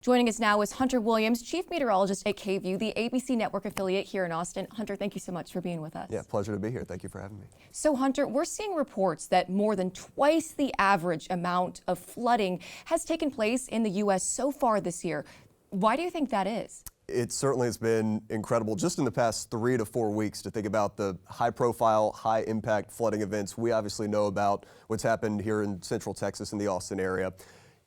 Joining us now is Hunter Williams, Chief Meteorologist at KVUE, the ABC network affiliate here in Austin. Hunter, thank you so much for being with us. Yeah, pleasure to be here. Thank you for having me. So Hunter, we're seeing reports that more than twice the average amount of flooding has taken place in the U.S. so far this year. Why do you think that is? It certainly has been incredible just in the past 3 to 4 weeks to think about the high-profile, high-impact flooding events. We obviously know about what's happened here in central Texas and the Austin area.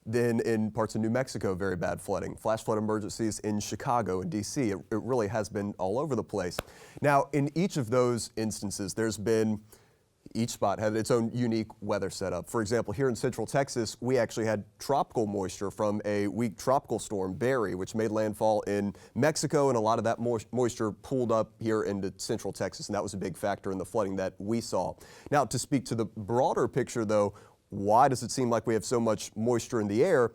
Then in parts of New Mexico, very bad flooding. Flash flood emergencies in Chicago and D.C. It really has been all over the place. Now, in each of those instances, each spot had its own unique weather setup. For example, here in central Texas, we actually had tropical moisture from a weak tropical storm, Barry, which made landfall in Mexico, and a lot of that moisture pulled up here into central Texas, and that was a big factor in the flooding that we saw. Now, to speak to the broader picture, though, why does it seem like we have so much moisture in the air?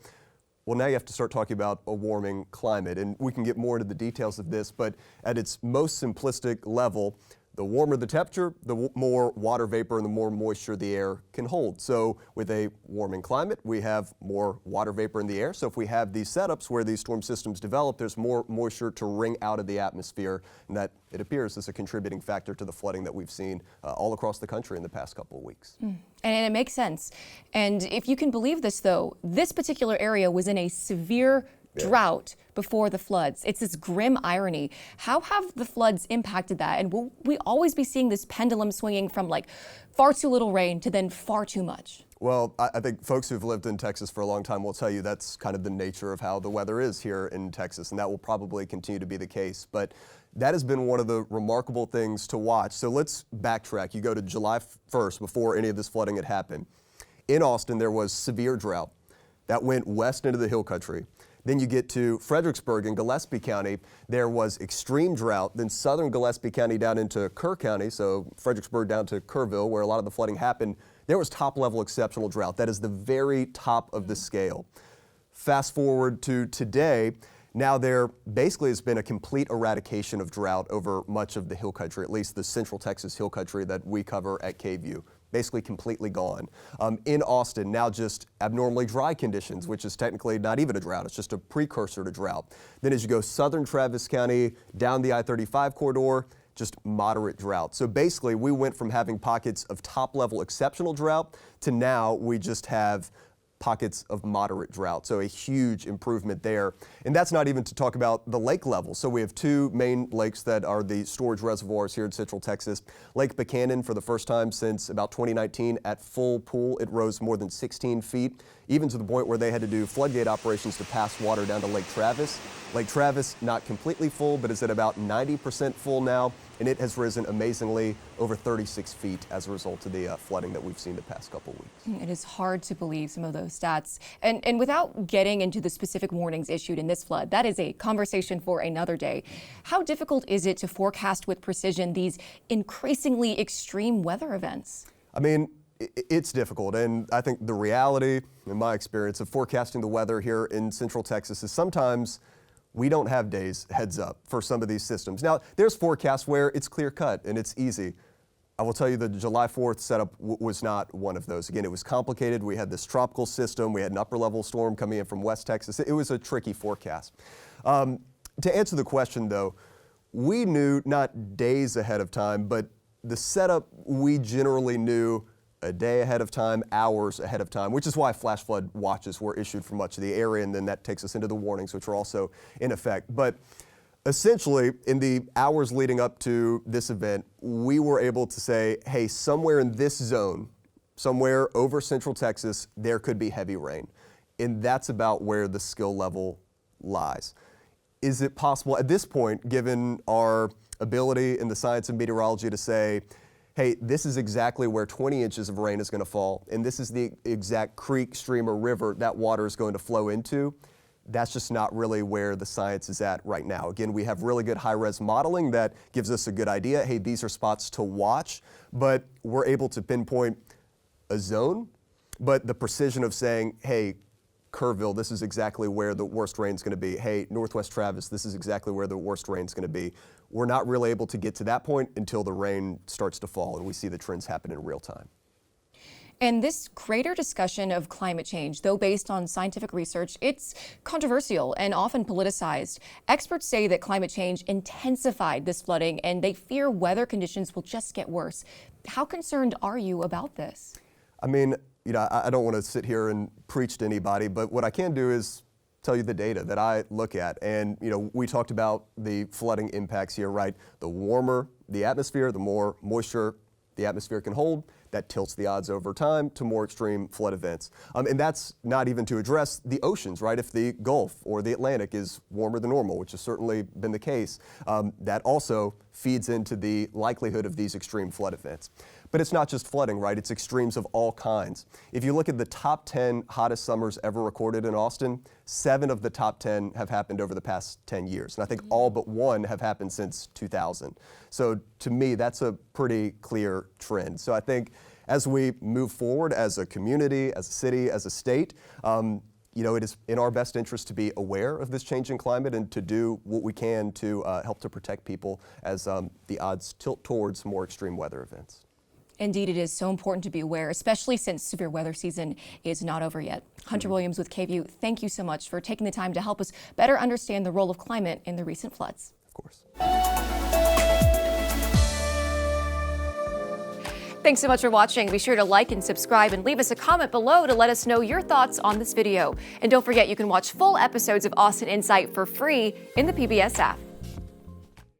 Well, now you have to start talking about a warming climate, and we can get more into the details of this, but at its most simplistic level, the warmer the temperature, the more water vapor and the more moisture the air can hold. So with a warming climate, we have more water vapor in the air. So if we have these setups where these storm systems develop, there's more moisture to wring out of the atmosphere, and that, it appears, is a contributing factor to the flooding that we've seen all across the country in the past couple of weeks. And it makes sense. And if you can believe this, though, this particular area was in a severe drought before the floods. It's this grim irony. How have the floods impacted that? And will we always be seeing this pendulum swinging from like far too little rain to then far too much? Well, I think folks who've lived in Texas for a long time will tell you that's kind of the nature of how the weather is here in Texas, and that will probably continue to be the case. But that has been one of the remarkable things to watch. So let's backtrack. You go to July 1st, before any of this flooding had happened. In Austin, there was severe drought. That went west into the hill country. Then you get to Fredericksburg in Gillespie County, there was extreme drought. Then southern Gillespie County down into Kerr County, so Fredericksburg down to Kerrville, where a lot of the flooding happened, there was top-level exceptional drought. That is the very top of the scale. Fast forward to today, now there basically has been a complete eradication of drought over much of the hill country, at least the central Texas hill country that we cover at KVUE. Basically completely gone. In Austin, now just abnormally dry conditions, which is technically not even a drought, it's just a precursor to drought. Then as you go southern Travis County, down the I-35 corridor, just moderate drought. So basically we went from having pockets of top-level exceptional drought to now we just have pockets of moderate drought. So a huge improvement there. And that's not even to talk about the lake level. So we have two main lakes that are the storage reservoirs here in central Texas. Lake Buchanan, for the first time since about 2019 at full pool, it rose more than 16 feet, even to the point where they had to do floodgate operations to pass water down to Lake Travis. Lake Travis, not completely full, but is at about 90% full now, and it has risen amazingly over 36 feet as a result of the flooding that we've seen the past couple weeks. It is hard to believe some of those stats. And without getting into the specific warnings issued in this flood, that is a conversation for another day. How difficult is it to forecast with precision these increasingly extreme weather events? I mean, it's difficult, and I think the reality, in my experience, of forecasting the weather here in central Texas is sometimes we don't have days heads up for some of these systems. Now, there's forecasts where it's clear cut and it's easy. I will tell you the July 4th setup was not one of those. Again, it was complicated. We had this tropical system. We had an upper level storm coming in from West Texas. It was a tricky forecast. To answer the question, though, we knew not days ahead of time, but the setup we generally knew a day ahead of time, hours ahead of time, which is why flash flood watches were issued for much of the area, and then that takes us into the warnings, which are also in effect. But essentially, in the hours leading up to this event, we were able to say, hey, somewhere in this zone, somewhere over central Texas, there could be heavy rain. And that's about where the skill level lies. Is it possible at this point, given our ability in the science of meteorology to say, hey, this is exactly where 20 inches of rain is going to fall, and this is the exact creek, stream, or river that water is going to flow into? That's just not really where the science is at right now. Again, we have really good high-res modeling that gives us a good idea. Hey, these are spots to watch, but we're able to pinpoint a zone. But the precision of saying, hey, Kerrville, this is exactly where the worst rain is going to be. Hey, Northwest Travis, this is exactly where the worst rain is going to be. We're not really able to get to that point until the rain starts to fall and we see the trends happen in real time. And this greater discussion of climate change, though based on scientific research, it's controversial and often politicized. Experts say that climate change intensified this flooding, and they fear weather conditions will just get worse. How concerned are you about this? I mean, I don't want to sit here and preach to anybody, but what I can do is tell you the data that I look at. And, we talked about the flooding impacts here, right? The warmer the atmosphere, the more moisture the atmosphere can hold. That tilts the odds over time to more extreme flood events. And that's not even to address the oceans, right? If the Gulf or the Atlantic is warmer than normal, which has certainly been the case, that also feeds into the likelihood of these extreme flood events. But it's not just flooding, right? It's extremes of all kinds. If you look at the top 10 hottest summers ever recorded in Austin, 7 of the top 10 have happened over the past 10 years. And I think all but 1 have happened since 2000. So to me, that's a pretty clear trend. So I think as we move forward as a community, as a city, as a state, it is in our best interest to be aware of this changing climate and to do what we can to help to protect people as the odds tilt towards more extreme weather events. Indeed, it is so important to be aware, especially since severe weather season is not over yet. Hunter Williams with KVUE, thank you so much for taking the time to help us better understand the role of climate in the recent floods. Of course. Thanks so much for watching. Be sure to like and subscribe and leave us a comment below to let us know your thoughts on this video. And don't forget, you can watch full episodes of Austin Insight for free in the PBS app.